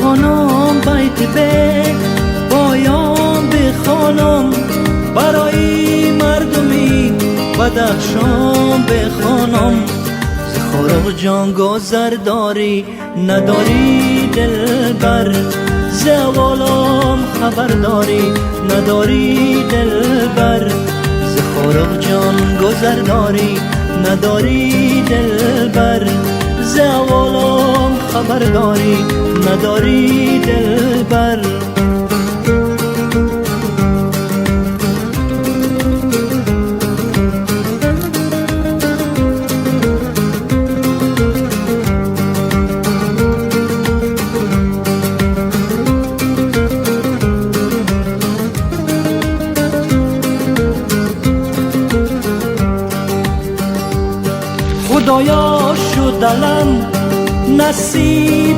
خانم بیت پایان بخوانم، برای مردمی بدخشان بخوانم. ز خورق جان گذر داری نداری دلبر، ز احوالم خبر داری نداری دلبر. ز خورق جان گذر داری نداری دلبر، ز احوالم خبر داری نداری دلبر. خدایا شد دلم نصیب